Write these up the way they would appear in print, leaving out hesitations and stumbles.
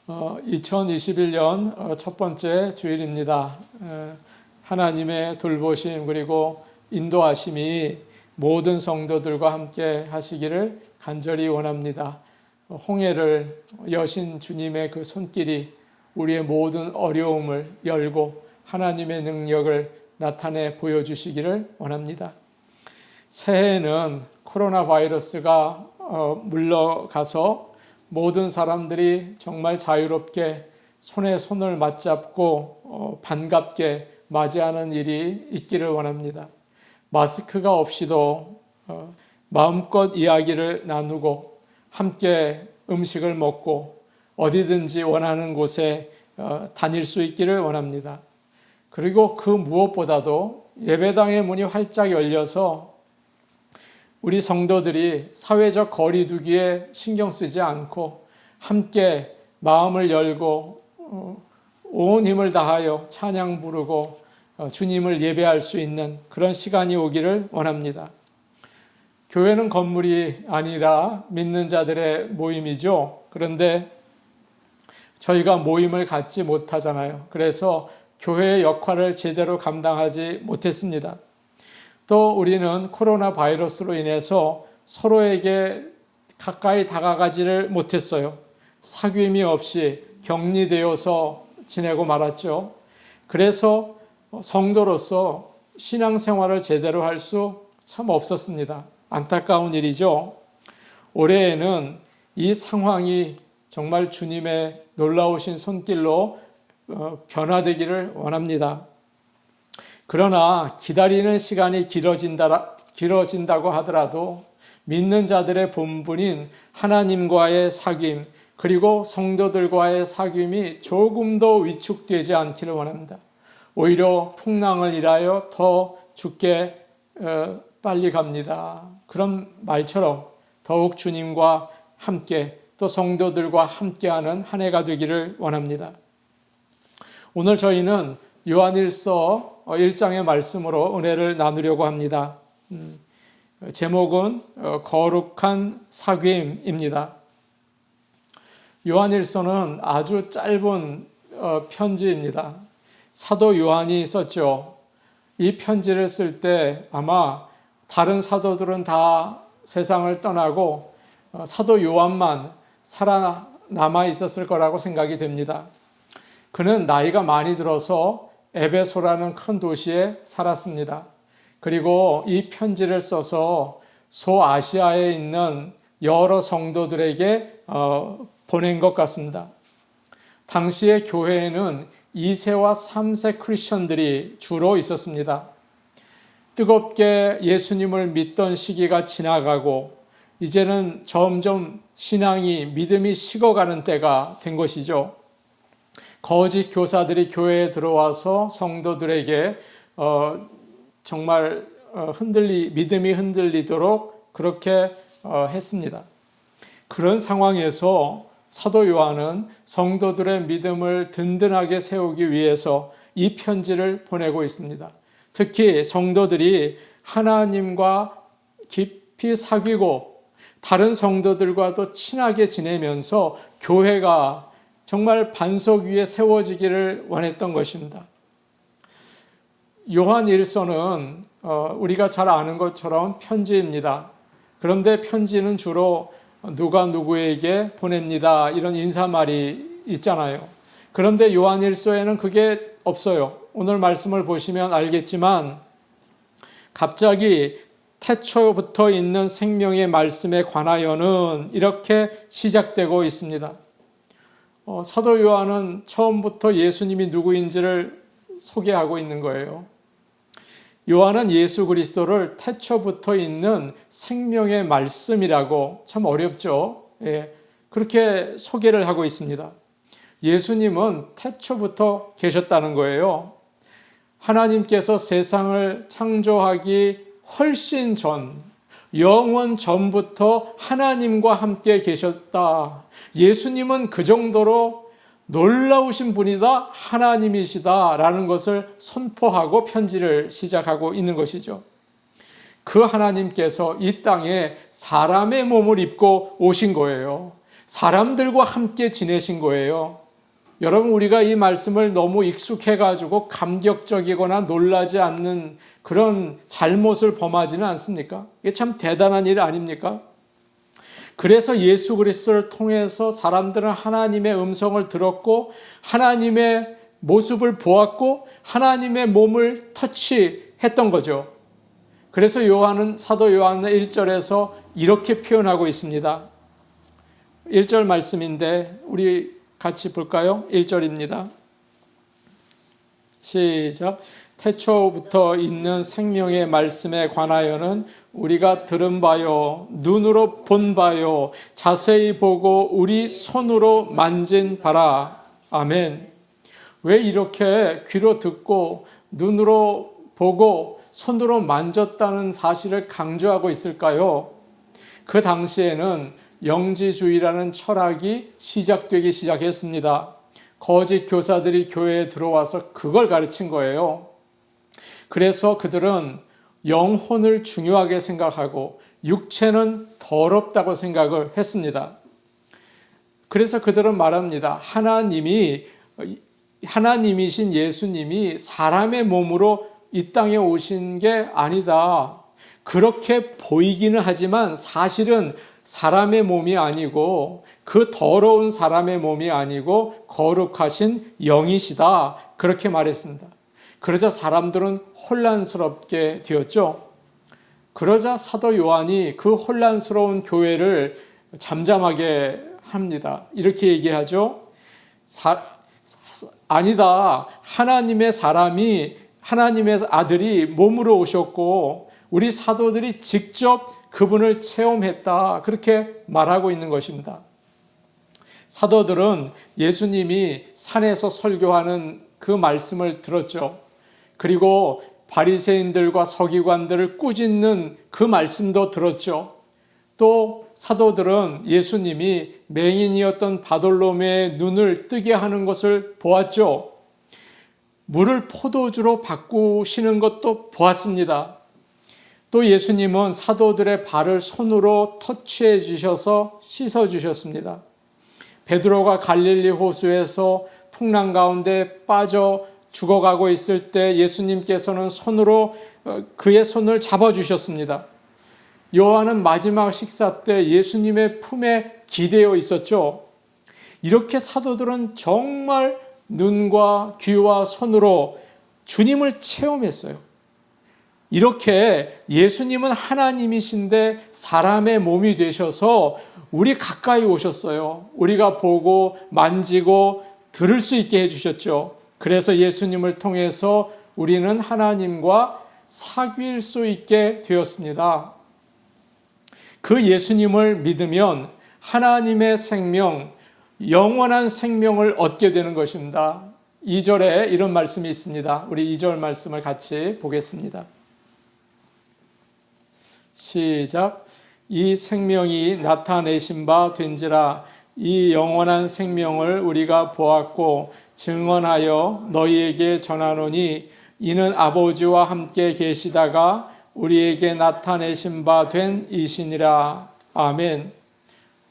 2021년 첫 번째 주일입니다. 하나님의 돌보심 그리고 인도하심이 모든 성도들과 함께 하시기를 간절히 원합니다. 홍해를 여신 주님의 그 손길이 우리의 모든 어려움을 열고 하나님의 능력을 나타내 보여주시기를 원합니다. 새해에는 코로나 바이러스가 물러가서 모든 사람들이 정말 자유롭게 손에 손을 맞잡고 반갑게 맞이하는 일이 있기를 원합니다. 마스크가 없이도 마음껏 이야기를 나누고 함께 음식을 먹고 어디든지 원하는 곳에 다닐 수 있기를 원합니다. 그리고 그 무엇보다도 예배당의 문이 활짝 열려서 우리 성도들이 사회적 거리 두기에 신경 쓰지 않고 함께 마음을 열고 온 힘을 다하여 찬양 부르고 주님을 예배할 수 있는 그런 시간이 오기를 원합니다. 교회는 건물이 아니라 믿는 자들의 모임이죠. 그런데 저희가 모임을 갖지 못하잖아요. 그래서 교회의 역할을 제대로 감당하지 못했습니다. 또 우리는 코로나 바이러스로 인해서 서로에게 가까이 다가가지를 못했어요. 사귐이 없이 격리되어서 지내고 말았죠. 그래서 성도로서 신앙생활을 제대로 할 수 참 없었습니다. 안타까운 일이죠. 올해에는 이 상황이 정말 주님의 놀라우신 손길로 변화되기를 원합니다. 그러나 기다리는 시간이 길어진다고 하더라도 믿는 자들의 본분인 하나님과의 사귐 그리고 성도들과의 사귐이 조금 더 위축되지 않기를 원합니다. 오히려 풍랑을 인하여 더 죽게 빨리 갑니다. 그런 말처럼 더욱 주님과 함께 또 성도들과 함께하는 한 해가 되기를 원합니다. 오늘 저희는 요한일서 1장의 말씀으로 은혜를 나누려고 합니다. 제목은 거룩한 사귐입니다. 요한일서는 아주 짧은 편지입니다. 사도 요한이 썼죠. 이 편지를 쓸 때 아마 다른 사도들은 다 세상을 떠나고 사도 요한만 살아남아 있었을 거라고 생각이 됩니다. 그는 나이가 많이 들어서 에베소라는 큰 도시에 살았습니다. 그리고 이 편지를 써서 소아시아에 있는 여러 성도들에게 보낸 것 같습니다. 당시의 교회에는 2세와 3세 크리스천들이 주로 있었습니다. 뜨겁게 예수님을 믿던 시기가 지나가고 이제는 점점 신앙이 믿음이 식어가는 때가 된 것이죠. 거짓 교사들이 교회에 들어와서 성도들에게 정말 믿음이 흔들리도록 그렇게 했습니다. 그런 상황에서 사도 요한은 성도들의 믿음을 든든하게 세우기 위해서 이 편지를 보내고 있습니다. 특히 성도들이 하나님과 깊이 사귀고 다른 성도들과도 친하게 지내면서 교회가 정말 반석 위에 세워지기를 원했던 것입니다. 요한일서는 우리가 잘 아는 것처럼 편지입니다. 그런데 편지는 주로 누가 누구에게 보냅니다. 이런 인사말이 있잖아요. 그런데 요한일서에는 그게 없어요. 오늘 말씀을 보시면 알겠지만 갑자기 태초부터 있는 생명의 말씀에 관하여는 이렇게 시작되고 있습니다. 사도 요한은 처음부터 예수님이 누구인지를 소개하고 있는 거예요. 요한은 예수 그리스도를 태초부터 있는 생명의 말씀이라고, 참 어렵죠. 그렇게 소개를 하고 있습니다. 예수님은 태초부터 계셨다는 거예요. 하나님께서 세상을 창조하기 훨씬 전, 영원 전부터 하나님과 함께 계셨다. 예수님은 그 정도로 놀라우신 분이다, 하나님이시다 라는 것을 선포하고 편지를 시작하고 있는 것이죠. 그 하나님께서 이 땅에 사람의 몸을 입고 오신 거예요. 사람들과 함께 지내신 거예요. 여러분, 우리가 이 말씀을 너무 익숙해가지고 감격적이거나 놀라지 않는 그런 잘못을 범하지는 않습니까? 이게 참 대단한 일 아닙니까? 그래서 예수 그리스도를 통해서 사람들은 하나님의 음성을 들었고 하나님의 모습을 보았고 하나님의 몸을 터치했던 거죠. 그래서 사도 요한은 1절에서 이렇게 표현하고 있습니다. 1절 말씀인데 우리 같이 볼까요? 1절입니다. 시작. 태초부터 있는 생명의 말씀에 관하여는 우리가 들은 바요, 눈으로 본 바요, 자세히 보고 우리 손으로 만진 바라. 아멘. 왜 이렇게 귀로 듣고 눈으로 보고 손으로 만졌다는 사실을 강조하고 있을까요? 그 당시에는 영지주의라는 철학이 시작되기 시작했습니다. 거짓 교사들이 교회에 들어와서 그걸 가르친 거예요. 그래서 그들은 영혼을 중요하게 생각하고 육체는 더럽다고 생각을 했습니다. 그래서 그들은 말합니다. 하나님이신 예수님이 사람의 몸으로 이 땅에 오신 게 아니다. 그렇게 보이기는 하지만 사실은 사람의 몸이 아니고 그 더러운 사람의 몸이 아니고 거룩하신 영이시다. 그렇게 말했습니다. 그러자 사람들은 혼란스럽게 되었죠. 그러자 사도 요한이 그 혼란스러운 교회를 잠잠하게 합니다. 이렇게 얘기하죠. 아니다. 하나님의 아들이 몸으로 오셨고 우리 사도들이 직접 그분을 체험했다. 그렇게 말하고 있는 것입니다. 사도들은 예수님이 산에서 설교하는 그 말씀을 들었죠. 그리고 바리새인들과 서기관들을 꾸짖는 그 말씀도 들었죠. 또 사도들은 예수님이 맹인이었던 바돌로메의 눈을 뜨게 하는 것을 보았죠. 물을 포도주로 바꾸시는 것도 보았습니다. 또 예수님은 사도들의 발을 손으로 터치해 주셔서 씻어 주셨습니다. 베드로가 갈릴리 호수에서 풍랑 가운데 빠져 죽어가고 있을 때 예수님께서는 손으로 그의 손을 잡아주셨습니다. 요한은 마지막 식사 때 예수님의 품에 기대어 있었죠. 이렇게 사도들은 정말 눈과 귀와 손으로 주님을 체험했어요. 이렇게 예수님은 하나님이신데 사람의 몸이 되셔서 우리 가까이 오셨어요. 우리가 보고 만지고 들을 수 있게 해주셨죠. 그래서 예수님을 통해서 우리는 하나님과 사귈 수 있게 되었습니다. 그 예수님을 믿으면 하나님의 생명, 영원한 생명을 얻게 되는 것입니다. 2절에 이런 말씀이 있습니다. 우리 2절 말씀을 같이 보겠습니다. 시작. 이 생명이 나타내신 바 된지라. 이 영원한 생명을 우리가 보았고 증언하여 너희에게 전하노니 이는 아버지와 함께 계시다가 우리에게 나타내신 바 된 이시니라. 아멘.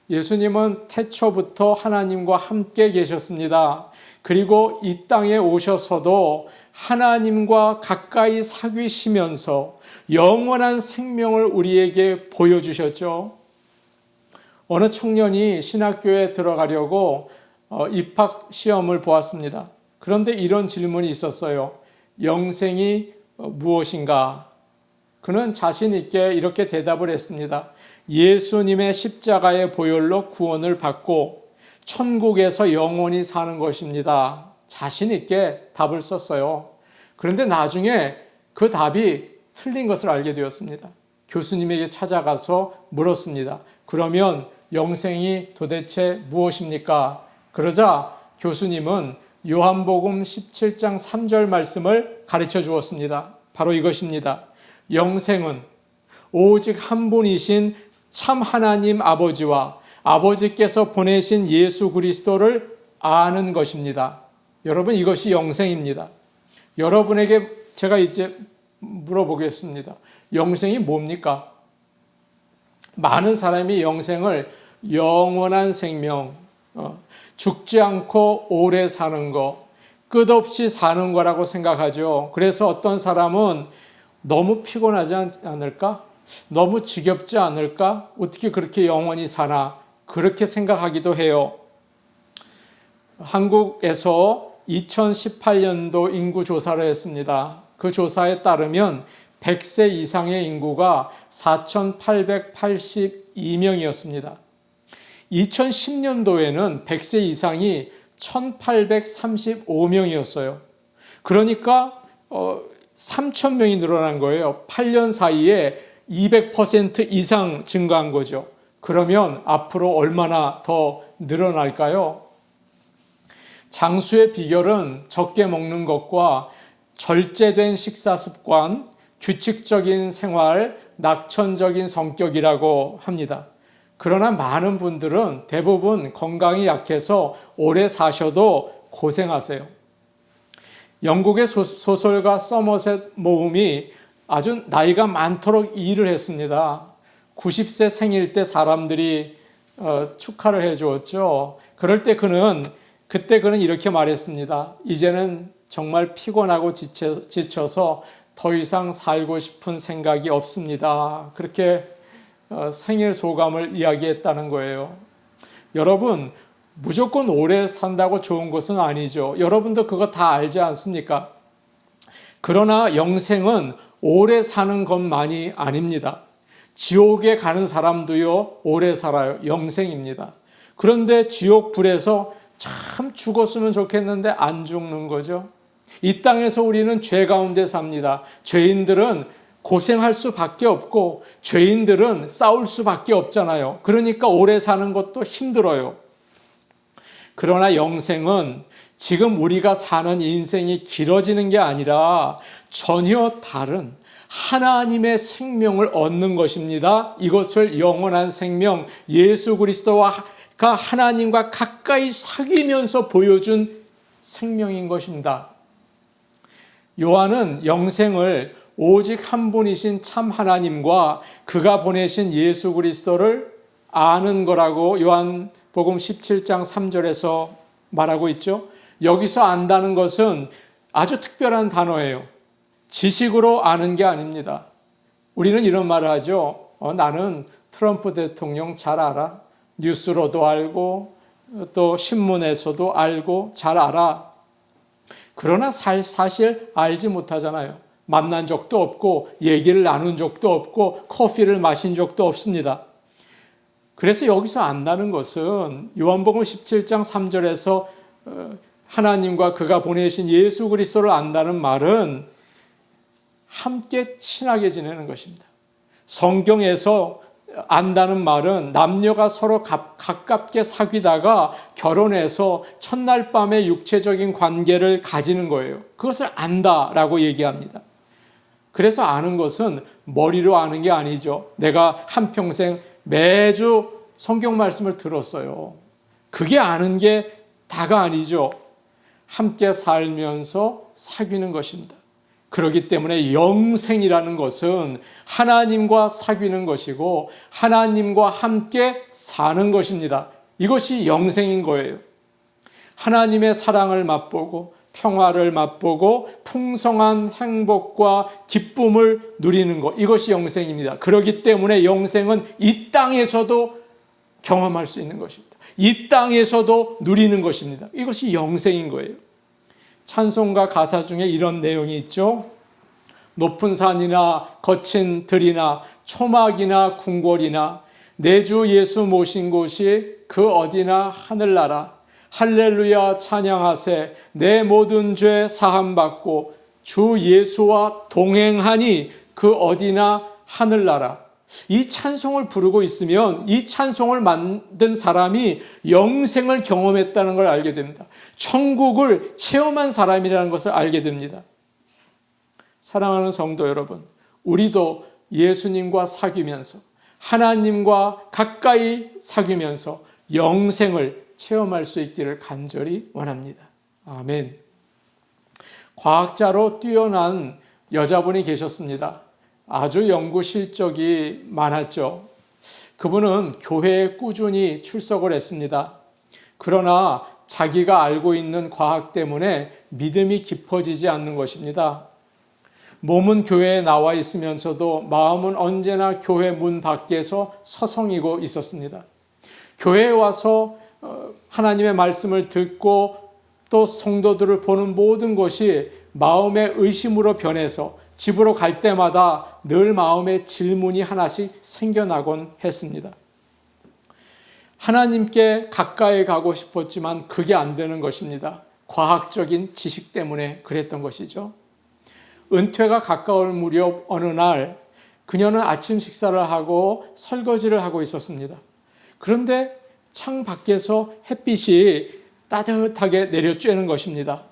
예수님은 태초부터 하나님과 함께 계셨습니다. 그리고 이 땅에 오셔서도 하나님과 가까이 사귀시면서 영원한 생명을 우리에게 보여주셨죠. 어느 청년이 신학교에 들어가려고 입학 시험을 보았습니다. 그런데 이런 질문이 있었어요. 영생이 무엇인가? 그는 자신 있게 이렇게 대답을 했습니다. 예수님의 십자가의 보혈로 구원을 받고 천국에서 영원히 사는 것입니다. 자신 있게 답을 썼어요. 그런데 나중에 그 답이 틀린 것을 알게 되었습니다. 교수님에게 찾아가서 물었습니다. 그러면 영생이 도대체 무엇입니까? 그러자 교수님은 요한복음 17장 3절 말씀을 가르쳐 주었습니다. 바로 이것입니다. 영생은 오직 한 분이신 참 하나님 아버지와 아버지께서 보내신 예수 그리스도를 아는 것입니다. 여러분, 이것이 영생입니다. 여러분에게 제가 이제 물어보겠습니다. 영생이 뭡니까? 많은 사람이 영생을 영원한 생명, 죽지 않고 오래 사는 거, 끝없이 사는 거라고 생각하죠. 그래서 어떤 사람은 너무 피곤하지 않을까? 너무 지겹지 않을까? 어떻게 그렇게 영원히 사나? 그렇게 생각하기도 해요. 한국에서 2018년도 인구 조사를 했습니다. 그 조사에 따르면 100세 이상의 인구가 4,882명이었습니다. 2010년도에는 100세 이상이 1,835명이었어요. 그러니까 3,000명이 늘어난 거예요. 8년 사이에 200% 이상 증가한 거죠. 그러면 앞으로 얼마나 더 늘어날까요? 장수의 비결은 적게 먹는 것과 절제된 식사 습관, 규칙적인 생활, 낙천적인 성격이라고 합니다. 그러나 많은 분들은 대부분 건강이 약해서 오래 사셔도 고생하세요. 영국의 소설가 서머셋 모음이 아주 나이가 많도록 일을 했습니다. 90세 생일 때 사람들이 축하를 해주었죠. 그때 그는 이렇게 말했습니다. 이제는 정말 피곤하고 지쳐서 더 이상 살고 싶은 생각이 없습니다. 그렇게 생일 소감을 이야기했다는 거예요. 여러분, 무조건 오래 산다고 좋은 것은 아니죠. 여러분도 그거 다 알지 않습니까? 그러나 영생은 오래 사는 것만이 아닙니다. 지옥에 가는 사람도요, 오래 살아요. 영생입니다. 그런데 지옥 불에서 참 죽었으면 좋겠는데 안 죽는 거죠. 이 땅에서 우리는 죄 가운데 삽니다. 죄인들은 고생할 수밖에 없고 죄인들은 싸울 수밖에 없잖아요. 그러니까 오래 사는 것도 힘들어요. 그러나 영생은 지금 우리가 사는 인생이 길어지는 게 아니라 전혀 다른 하나님의 생명을 얻는 것입니다. 이것을 영원한 생명, 예수 그리스도가 하나님과 가까이 사귀면서 보여준 생명인 것입니다. 요한은 영생을 오직 한 분이신 참 하나님과 그가 보내신 예수 그리스도를 아는 거라고 요한복음 17장 3절에서 말하고 있죠. 여기서 안다는 것은 아주 특별한 단어예요. 지식으로 아는 게 아닙니다. 우리는 이런 말을 하죠. 나는 트럼프 대통령 잘 알아. 뉴스로도 알고 또 신문에서도 알고 잘 알아. 그러나 사실 알지 못하잖아요. 만난 적도 없고 얘기를 나눈 적도 없고 커피를 마신 적도 없습니다. 그래서 여기서 안다는 것은 요한복음 17장 3절에서 하나님과 그가 보내신 예수 그리스도를 안다는 말은 함께 친하게 지내는 것입니다. 성경에서 안다는 말은 남녀가 서로 가깝게 사귀다가 결혼해서 첫날 밤에 육체적인 관계를 가지는 거예요. 그것을 안다라고 얘기합니다. 그래서 아는 것은 머리로 아는 게 아니죠. 내가 한평생 매주 성경 말씀을 들었어요. 그게 아는 게 다가 아니죠. 함께 살면서 사귀는 것입니다. 그렇기 때문에 영생이라는 것은 하나님과 사귀는 것이고 하나님과 함께 사는 것입니다. 이것이 영생인 거예요. 하나님의 사랑을 맛보고 평화를 맛보고 풍성한 행복과 기쁨을 누리는 것, 이것이 영생입니다. 그렇기 때문에 영생은 이 땅에서도 경험할 수 있는 것입니다. 이 땅에서도 누리는 것입니다. 이것이 영생인 거예요. 찬송가 가사 중에 이런 내용이 있죠. 높은 산이나 거친 들이나 초막이나 궁궐이나 내 주 예수 모신 곳이 그 어디나 하늘나라. 할렐루야 찬양하세. 내 모든 죄 사함받고 주 예수와 동행하니 그 어디나 하늘나라. 이 찬송을 부르고 있으면 이 찬송을 만든 사람이 영생을 경험했다는 걸 알게 됩니다. 천국을 체험한 사람이라는 것을 알게 됩니다. 사랑하는 성도 여러분, 우리도 예수님과 사귀면서 하나님과 가까이 사귀면서 영생을 체험할 수 있기를 간절히 원합니다. 아멘. 과학자로 뛰어난 여자분이 계셨습니다. 아주 연구 실적이 많았죠. 그분은 교회에 꾸준히 출석을 했습니다. 그러나 자기가 알고 있는 과학 때문에 믿음이 깊어지지 않는 것입니다. 몸은 교회에 나와 있으면서도 마음은 언제나 교회 문 밖에서 서성이고 있었습니다. 교회에 와서 하나님의 말씀을 듣고 또 성도들을 보는 모든 것이 마음의 의심으로 변해서 집으로 갈 때마다 늘 마음에 질문이 하나씩 생겨나곤 했습니다. 하나님께 가까이 가고 싶었지만 그게 안 되는 것입니다. 과학적인 지식 때문에 그랬던 것이죠. 은퇴가 가까울 무렵 어느 날 그녀는 아침 식사를 하고 설거지를 하고 있었습니다. 그런데 창 밖에서 햇빛이 따뜻하게 내려쬐는 것입니다.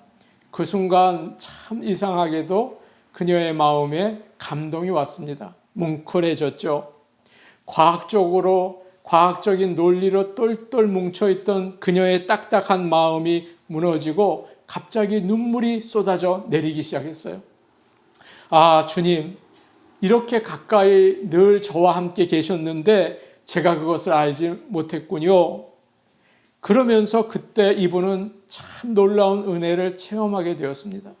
그 순간 참 이상하게도 그녀의 마음에 감동이 왔습니다. 뭉클해졌죠. 과학적인 논리로 똘똘 뭉쳐있던 그녀의 딱딱한 마음이 무너지고 갑자기 눈물이 쏟아져 내리기 시작했어요. 아, 주님, 이렇게 가까이 늘 저와 함께 계셨는데 제가 그것을 알지 못했군요. 그러면서 그때 이분은 참 놀라운 은혜를 체험하게 되었습니다.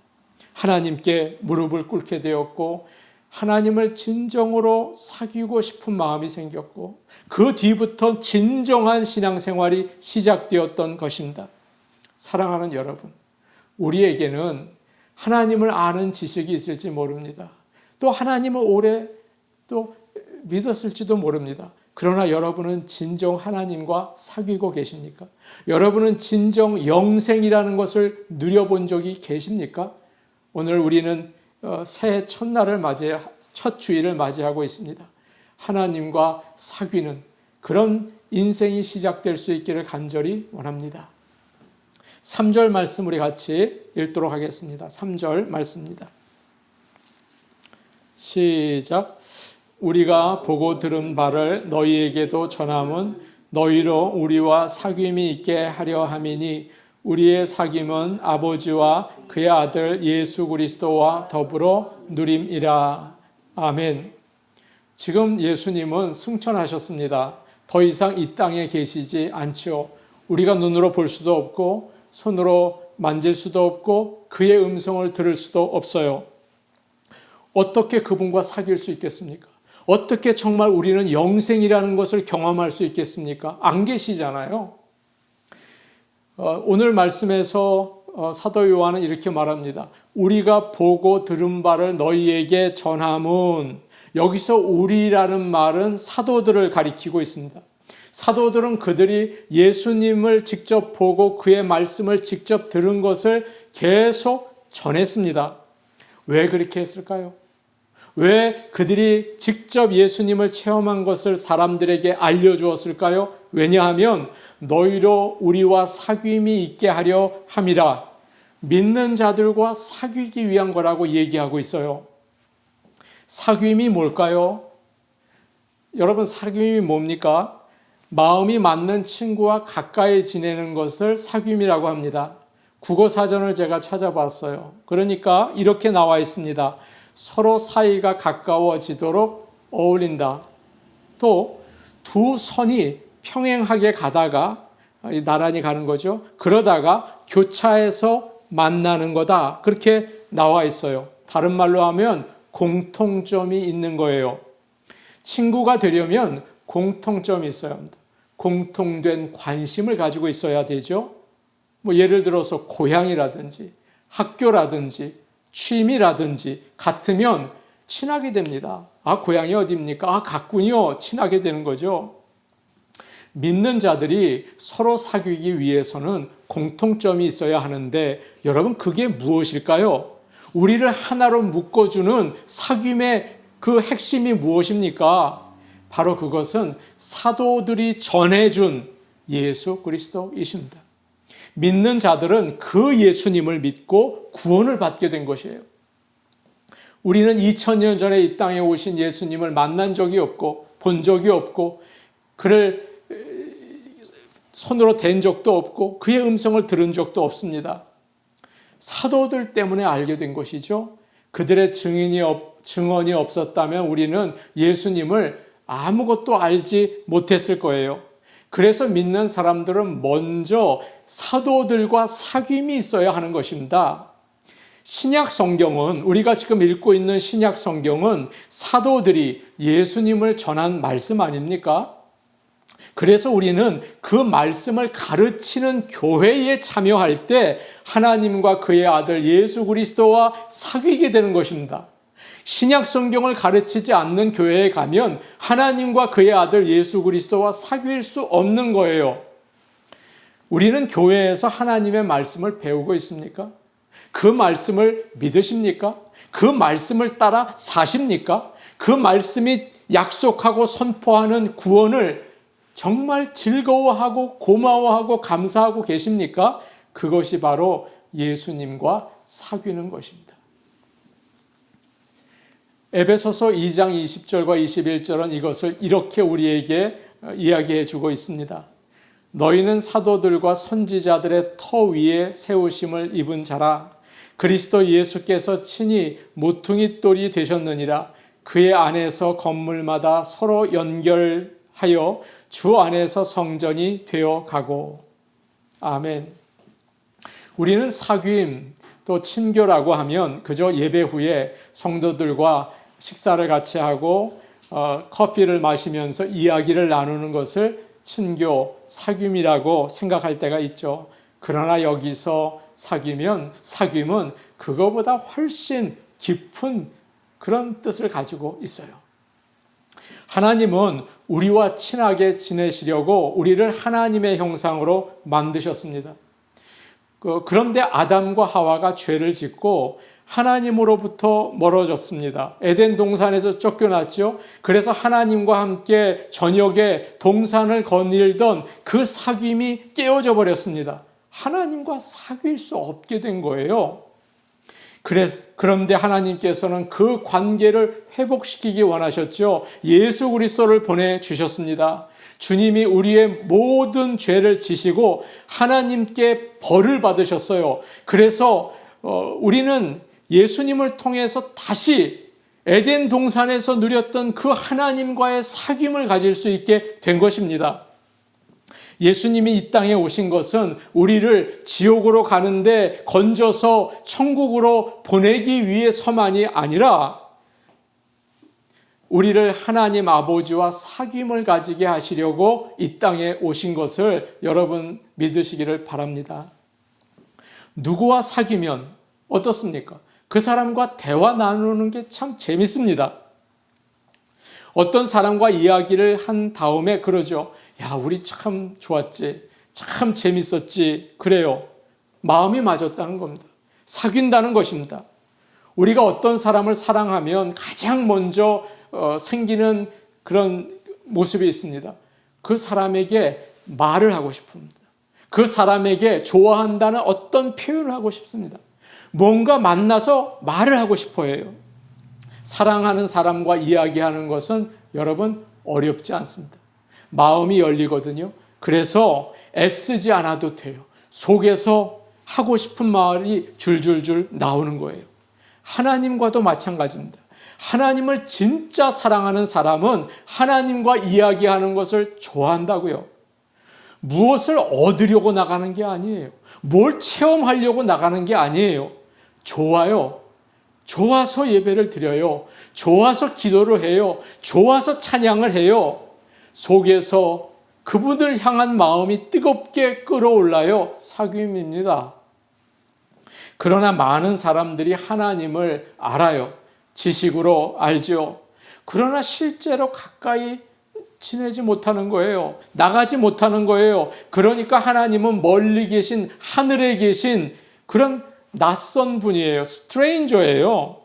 하나님께 무릎을 꿇게 되었고 하나님을 진정으로 사귀고 싶은 마음이 생겼고 그 뒤부터 진정한 신앙생활이 시작되었던 것입니다. 사랑하는 여러분, 우리에게는 하나님을 아는 지식이 있을지 모릅니다. 또 하나님을 오래 또 믿었을지도 모릅니다. 그러나 여러분은 진정 하나님과 사귀고 계십니까? 여러분은 진정 영생이라는 것을 누려본 적이 계십니까? 오늘 우리는 새해 첫날을 첫 주일을 맞이하고 있습니다. 하나님과 사귀는 그런 인생이 시작될 수 있기를 간절히 원합니다. 3절 말씀 우리 같이 읽도록 하겠습니다. 3절 말씀입니다. 시작. 우리가 보고 들은 바를 너희에게도 전함은 너희로 우리와 사귐이 있게 하려 함이니 우리의 사귐은 아버지와 그의 아들 예수 그리스도와 더불어 누림이라. 아멘. 지금 예수님은 승천하셨습니다. 더 이상 이 땅에 계시지 않죠. 우리가 눈으로 볼 수도 없고 손으로 만질 수도 없고 그의 음성을 들을 수도 없어요. 어떻게 그분과 사귈 수 있겠습니까? 어떻게 정말 우리는 영생이라는 것을 경험할 수 있겠습니까? 안 계시잖아요. 오늘 말씀에서 사도 요한은 이렇게 말합니다. 우리가 보고 들은 바를 너희에게 전함은, 여기서 우리라는 말은 사도들을 가리키고 있습니다. 사도들은 그들이 예수님을 직접 보고 그의 말씀을 직접 들은 것을 계속 전했습니다. 왜 그렇게 했을까요? 왜 그들이 직접 예수님을 체험한 것을 사람들에게 알려주었을까요? 왜냐하면 너희로 우리와 사귐이 있게 하려 함이라. 믿는 자들과 사귀기 위한 거라고 얘기하고 있어요. 사귐이 뭘까요? 여러분, 사귐이 뭡니까? 마음이 맞는 친구와 가까이 지내는 것을 사귐이라고 합니다. 국어사전을 제가 찾아봤어요. 그러니까 이렇게 나와 있습니다. 서로 사이가 가까워지도록 어울린다. 또 두 선이 평행하게 가다가 나란히 가는 거죠. 그러다가 교차해서 만나는 거다. 그렇게 나와 있어요. 다른 말로 하면 공통점이 있는 거예요. 친구가 되려면 공통점이 있어야 합니다. 공통된 관심을 가지고 있어야 되죠. 예를 들어서 고향이라든지 학교라든지 취미라든지 같으면 친하게 됩니다. 아, 고향이 어디입니까? 아, 같군요. 친하게 되는 거죠. 믿는 자들이 서로 사귀기 위해서는 공통점이 있어야 하는데 여러분, 그게 무엇일까요? 우리를 하나로 묶어주는 사귐의 그 핵심이 무엇입니까? 바로 그것은 사도들이 전해준 예수 그리스도이십니다. 믿는 자들은 그 예수님을 믿고 구원을 받게 된 것이에요. 우리는 2000년 전에 이 땅에 오신 예수님을 만난 적이 없고 본 적이 없고 그를 손으로 댄 적도 없고 그의 음성을 들은 적도 없습니다. 사도들 때문에 알게 된 것이죠. 그들의 증언이 없었다면 우리는 예수님을 아무것도 알지 못했을 거예요. 그래서 믿는 사람들은 먼저 사도들과 사귐이 있어야 하는 것입니다. 신약 성경은, 우리가 지금 읽고 있는 신약 성경은 사도들이 예수님을 전한 말씀 아닙니까? 그래서 우리는 그 말씀을 가르치는 교회에 참여할 때 하나님과 그의 아들 예수 그리스도와 사귀게 되는 것입니다. 신약 성경을 가르치지 않는 교회에 가면 하나님과 그의 아들 예수 그리스도와 사귈 수 없는 거예요. 우리는 교회에서 하나님의 말씀을 배우고 있습니까? 그 말씀을 믿으십니까? 그 말씀을 따라 사십니까? 그 말씀이 약속하고 선포하는 구원을 정말 즐거워하고 고마워하고 감사하고 계십니까? 그것이 바로 예수님과 사귀는 것입니다. 에베소서 2장 20절과 21절은 이것을 이렇게 우리에게 이야기해 주고 있습니다. 너희는 사도들과 선지자들의 터 위에 세우심을 입은 자라. 그리스도 예수께서 친히 모퉁이 돌이 되셨느니라. 그의 안에서 건물마다 서로 연결하여 주 안에서 성전이 되어 가고. 아멘. 우리는 사귐 또 친교라고 하면 그저 예배 후에 성도들과 식사를 같이 하고 커피를 마시면서 이야기를 나누는 것을 친교, 사귐이라고 생각할 때가 있죠. 그러나 여기서 사귐은 그거보다 훨씬 깊은 그런 뜻을 가지고 있어요. 하나님은 우리와 친하게 지내시려고 우리를 하나님의 형상으로 만드셨습니다. 그런데 아담과 하와가 죄를 짓고 하나님으로부터 멀어졌습니다. 에덴 동산에서 쫓겨났죠. 그래서 하나님과 함께 저녁에 동산을 거닐던 그 사귐이 깨어져 버렸습니다. 하나님과 사귈 수 없게 된 거예요. 그런데 하나님께서는 그 관계를 회복시키기 원하셨죠. 예수 그리스도를 보내주셨습니다. 주님이 우리의 모든 죄를 지시고 하나님께 벌을 받으셨어요. 그래서 우리는 예수님을 통해서 다시 에덴 동산에서 누렸던 그 하나님과의 사귐을 가질 수 있게 된 것입니다. 예수님이 이 땅에 오신 것은 우리를 지옥으로 가는데 건져서 천국으로 보내기 위해서만이 아니라 우리를 하나님 아버지와 사귐을 가지게 하시려고 이 땅에 오신 것을 여러분 믿으시기를 바랍니다. 누구와 사귀면 어떻습니까? 그 사람과 대화 나누는 게 참 재밌습니다. 어떤 사람과 이야기를 한 다음에 그러죠. 야, 우리 참 좋았지. 참 재밌었지. 그래요. 마음이 맞았다는 겁니다. 사귄다는 것입니다. 우리가 어떤 사람을 사랑하면 가장 먼저 생기는 그런 모습이 있습니다. 그 사람에게 말을 하고 싶습니다. 그 사람에게 좋아한다는 어떤 표현을 하고 싶습니다. 뭔가 만나서 말을 하고 싶어 해요. 사랑하는 사람과 이야기하는 것은 여러분 어렵지 않습니다. 마음이 열리거든요. 그래서 애쓰지 않아도 돼요. 속에서 하고 싶은 말이 줄줄줄 나오는 거예요. 하나님과도 마찬가지입니다. 하나님을 진짜 사랑하는 사람은 하나님과 이야기하는 것을 좋아한다고요. 무엇을 얻으려고 나가는 게 아니에요. 뭘 체험하려고 나가는 게 아니에요. 좋아요. 좋아서 예배를 드려요. 좋아서 기도를 해요. 좋아서 찬양을 해요. 속에서 그분을 향한 마음이 뜨겁게 끓어올라요. 사귐입니다. 그러나 많은 사람들이 하나님을 알아요. 지식으로 알죠. 그러나 실제로 가까이 지내지 못하는 거예요. 나가지 못하는 거예요. 그러니까 하나님은 멀리 계신, 하늘에 계신 그런 낯선 분이에요. 스트레인저예요.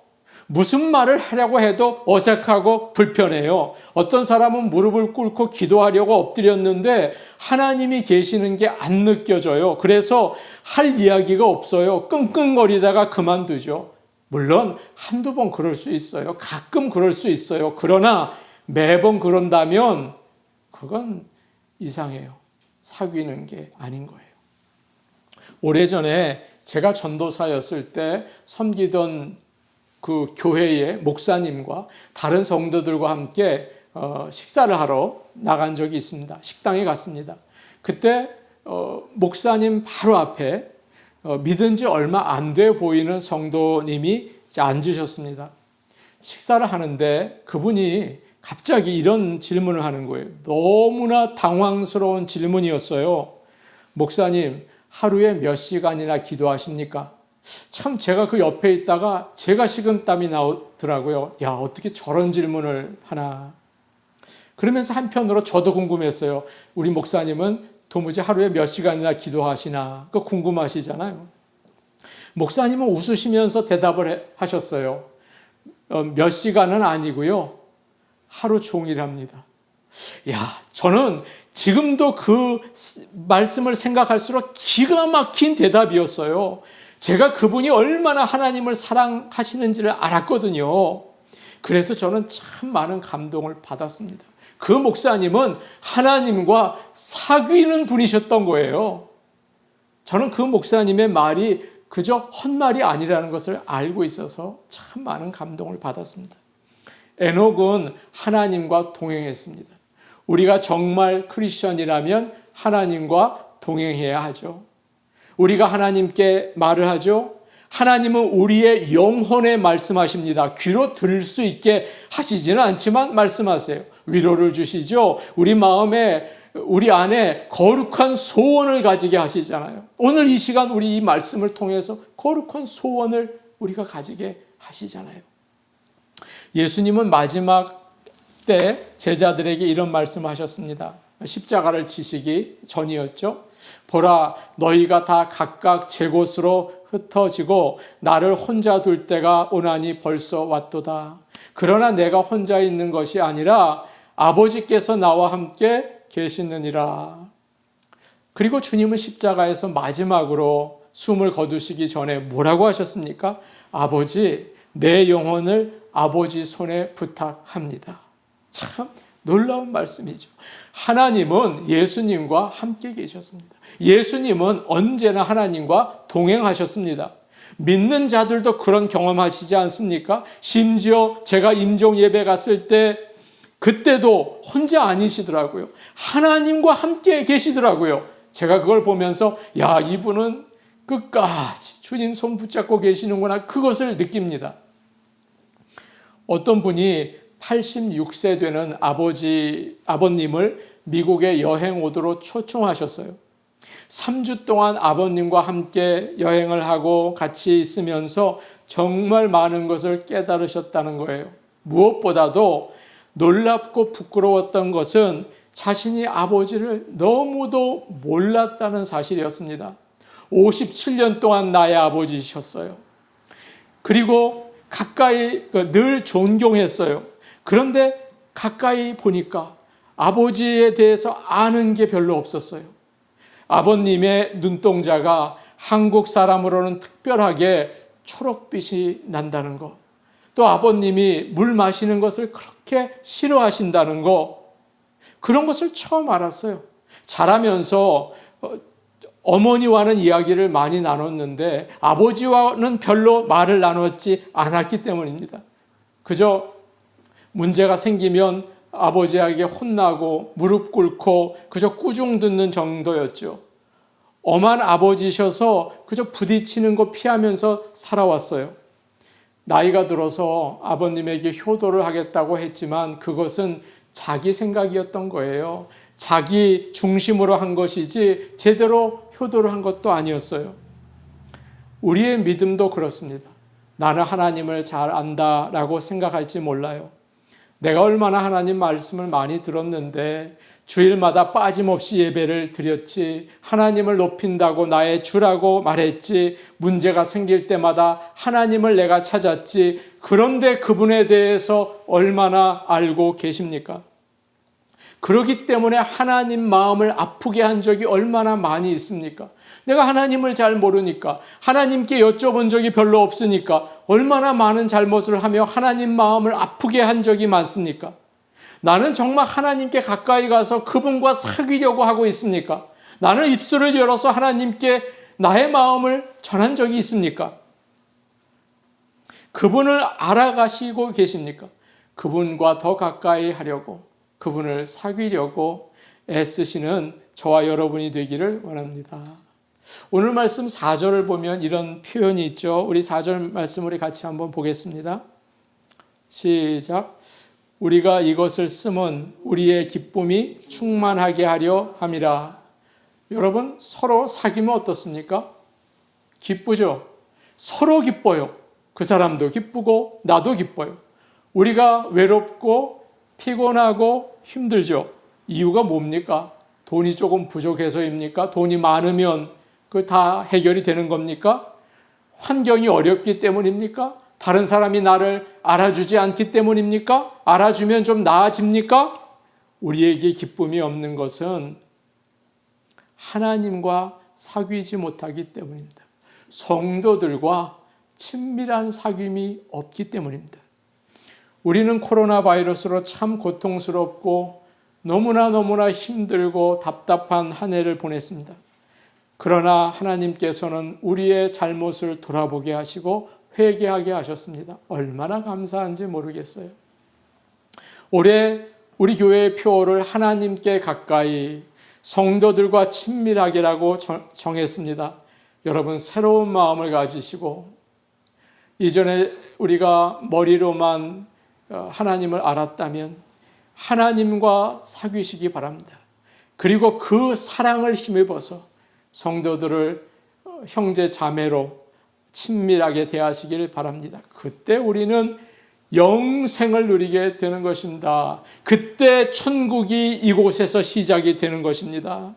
무슨 말을 하려고 해도 어색하고 불편해요. 어떤 사람은 무릎을 꿇고 기도하려고 엎드렸는데 하나님이 계시는 게 안 느껴져요. 그래서 할 이야기가 없어요. 끙끙거리다가 그만두죠. 물론 한두 번 그럴 수 있어요. 가끔 그럴 수 있어요. 그러나 매번 그런다면 그건 이상해요. 사귀는 게 아닌 거예요. 오래전에 제가 전도사였을 때 섬기던 그 교회의 목사님과 다른 성도들과 함께 식사를 하러 나간 적이 있습니다. 식당에 갔습니다. 그때 목사님 바로 앞에 믿은 지 얼마 안 돼 보이는 성도님이 앉으셨습니다. 식사를 하는데 그분이 갑자기 이런 질문을 하는 거예요. 너무나 당황스러운 질문이었어요. 목사님, 하루에 몇 시간이나 기도하십니까? 참 제가 그 옆에 있다가 제가 식은땀이 나더라고요. 야, 어떻게 저런 질문을 하나. 그러면서 한편으로 저도 궁금했어요. 우리 목사님은 도무지 하루에 몇 시간이나 기도하시나? 그거 궁금하시잖아요. 목사님은 웃으시면서 대답을 하셨어요. 몇 시간은 아니고요. 하루 종일 합니다. 야, 저는 지금도 그 말씀을 생각할수록 기가 막힌 대답이었어요. 제가 그분이 얼마나 하나님을 사랑하시는지를 알았거든요. 그래서 저는 참 많은 감동을 받았습니다. 그 목사님은 하나님과 사귀는 분이셨던 거예요. 저는 그 목사님의 말이 그저 헛말이 아니라는 것을 알고 있어서 참 많은 감동을 받았습니다. 에녹은 하나님과 동행했습니다. 우리가 정말 크리스천이라면 하나님과 동행해야 하죠. 우리가 하나님께 말을 하죠. 하나님은 우리의 영혼에 말씀하십니다. 귀로 들을 수 있게 하시지는 않지만 말씀하세요. 위로를 주시죠. 우리 마음에, 우리 안에 거룩한 소원을 가지게 하시잖아요. 오늘 이 시간 우리 이 말씀을 통해서 거룩한 소원을 우리가 가지게 하시잖아요. 예수님은 마지막 때 제자들에게 이런 말씀하셨습니다. 십자가를 지시기 전이었죠. 보라, 너희가 다 각각 제 곳으로 흩어지고 나를 혼자 둘 때가 오나니 벌써 왔도다. 그러나 내가 혼자 있는 것이 아니라 아버지께서 나와 함께 계시느니라. 그리고 주님은 십자가에서 마지막으로 숨을 거두시기 전에 뭐라고 하셨습니까? 아버지, 내 영혼을 아버지 손에 부탁합니다. 참 놀라운 말씀이죠. 하나님은 예수님과 함께 계셨습니다. 예수님은 언제나 하나님과 동행하셨습니다. 믿는 자들도 그런 경험하시지 않습니까? 심지어 제가 임종 예배 갔을 때 그때도 혼자 아니시더라고요. 하나님과 함께 계시더라고요. 제가 그걸 보면서 야, 이분은 끝까지 주님 손 붙잡고 계시는구나, 그것을 느낍니다. 어떤 분이 86세 되는 아버님을 미국에 여행 오도록 초청하셨어요. 3주 동안 아버님과 함께 여행을 하고 같이 있으면서 정말 많은 것을 깨달으셨다는 거예요. 무엇보다도 놀랍고 부끄러웠던 것은 자신이 아버지를 너무도 몰랐다는 사실이었습니다. 57년 동안 나의 아버지셨어요. 그리고 가까이 늘 존경했어요. 그런데 가까이 보니까 아버지에 대해서 아는 게 별로 없었어요. 아버님의 눈동자가 한국 사람으로는 특별하게 초록빛이 난다는 것, 또 아버님이 물 마시는 것을 그렇게 싫어하신다는 것, 그런 것을 처음 알았어요. 자라면서 어머니와는 이야기를 많이 나눴는데 아버지와는 별로 말을 나눴지 않았기 때문입니다. 그저 문제가 생기면 아버지에게 혼나고 무릎 꿇고 그저 꾸중 듣는 정도였죠. 엄한 아버지셔서 그저 부딪히는 거 피하면서 살아왔어요. 나이가 들어서 아버님에게 효도를 하겠다고 했지만 그것은 자기 생각이었던 거예요. 자기 중심으로 한 것이지 제대로 효도를 한 것도 아니었어요. 우리의 믿음도 그렇습니다. 나는 하나님을 잘 안다라고 생각할지 몰라요. 내가 얼마나 하나님 말씀을 많이 들었는데 주일마다 빠짐없이 예배를 드렸지, 하나님을 높인다고 나의 주라고 말했지, 문제가 생길 때마다 하나님을 내가 찾았지, 그런데 그분에 대해서 얼마나 알고 계십니까? 그렇기 때문에 하나님 마음을 아프게 한 적이 얼마나 많이 있습니까? 내가 하나님을 잘 모르니까, 하나님께 여쭤본 적이 별로 없으니까 얼마나 많은 잘못을 하며 하나님 마음을 아프게 한 적이 많습니까? 나는 정말 하나님께 가까이 가서 그분과 사귀려고 하고 있습니까? 나는 입술을 열어서 하나님께 나의 마음을 전한 적이 있습니까? 그분을 알아가시고 계십니까? 그분과 더 가까이 하려고, 그분을 사귀려고 애쓰시는 저와 여러분이 되기를 원합니다. 오늘 말씀 4절을 보면 이런 표현이 있죠. 우리 4절 말씀 우리 같이 한번 보겠습니다. 시작. 우리가 이것을 쓰면 우리의 기쁨이 충만하게 하려 함이라. 여러분, 서로 사귀면 어떻습니까? 기쁘죠? 서로 기뻐요. 그 사람도 기쁘고 나도 기뻐요. 우리가 외롭고 피곤하고 힘들죠. 이유가 뭡니까? 돈이 조금 부족해서입니까? 돈이 많으면 그 다 해결이 되는 겁니까? 환경이 어렵기 때문입니까? 다른 사람이 나를 알아주지 않기 때문입니까? 알아주면 좀 나아집니까? 우리에게 기쁨이 없는 것은 하나님과 사귀지 못하기 때문입니다. 성도들과 친밀한 사귐이 없기 때문입니다. 우리는 코로나 바이러스로 참 고통스럽고 너무나 힘들고 답답한 한 해를 보냈습니다. 그러나 하나님께서는 우리의 잘못을 돌아보게 하시고 회개하게 하셨습니다. 얼마나 감사한지 모르겠어요. 올해 우리 교회의 표어를 하나님께 가까이, 성도들과 친밀하게라고 정했습니다. 여러분, 새로운 마음을 가지시고 이전에 우리가 머리로만 하나님을 알았다면 하나님과 사귀시기 바랍니다. 그리고 그 사랑을 힘입어서 성도들을 형제 자매로 친밀하게 대하시길 바랍니다. 그때 우리는 영생을 누리게 되는 것입니다. 그때 천국이 이곳에서 시작이 되는 것입니다.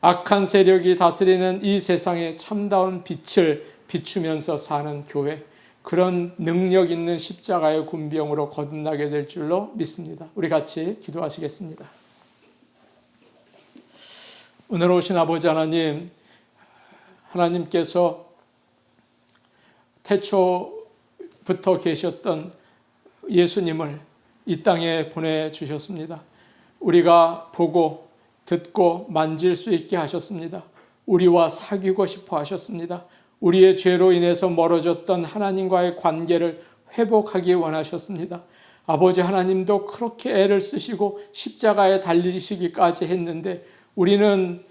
악한 세력이 다스리는 이 세상에 참다운 빛을 비추면서 사는 교회, 그런 능력 있는 십자가의 군병으로 거듭나게 될 줄로 믿습니다. 우리 같이 기도하시겠습니다. 오늘 오신 아버지 하나님, 하나님께서 태초부터 계셨던 예수님을 이 땅에 보내주셨습니다. 우리가 보고 듣고 만질 수 있게 하셨습니다. 우리와 사귀고 싶어 하셨습니다. 우리의 죄로 인해서 멀어졌던 하나님과의 관계를 회복하기 원하셨습니다. 아버지 하나님도 그렇게 애를 쓰시고 십자가에 달리시기까지 했는데 우리는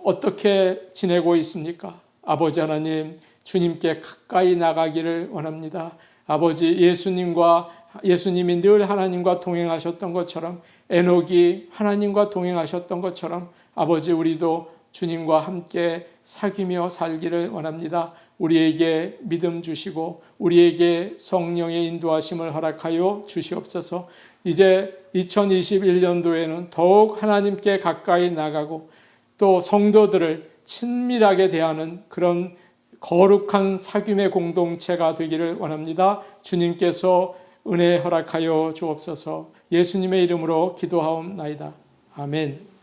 어떻게 지내고 있습니까? 아버지 하나님, 주님께 가까이 나가기를 원합니다. 아버지, 예수님이 늘 하나님과 동행하셨던 것처럼, 에녹이 하나님과 동행하셨던 것처럼 아버지, 우리도 주님과 함께 사귀며 살기를 원합니다. 우리에게 믿음 주시고 우리에게 성령의 인도하심을 허락하여 주시옵소서. 이제 2021년도에는 더욱 하나님께 가까이 나가고 또 성도들을 친밀하게 대하는 그런 거룩한 사귐의 공동체가 되기를 원합니다. 주님께서 은혜 허락하여 주옵소서. 예수님의 이름으로 기도하옵나이다. 아멘.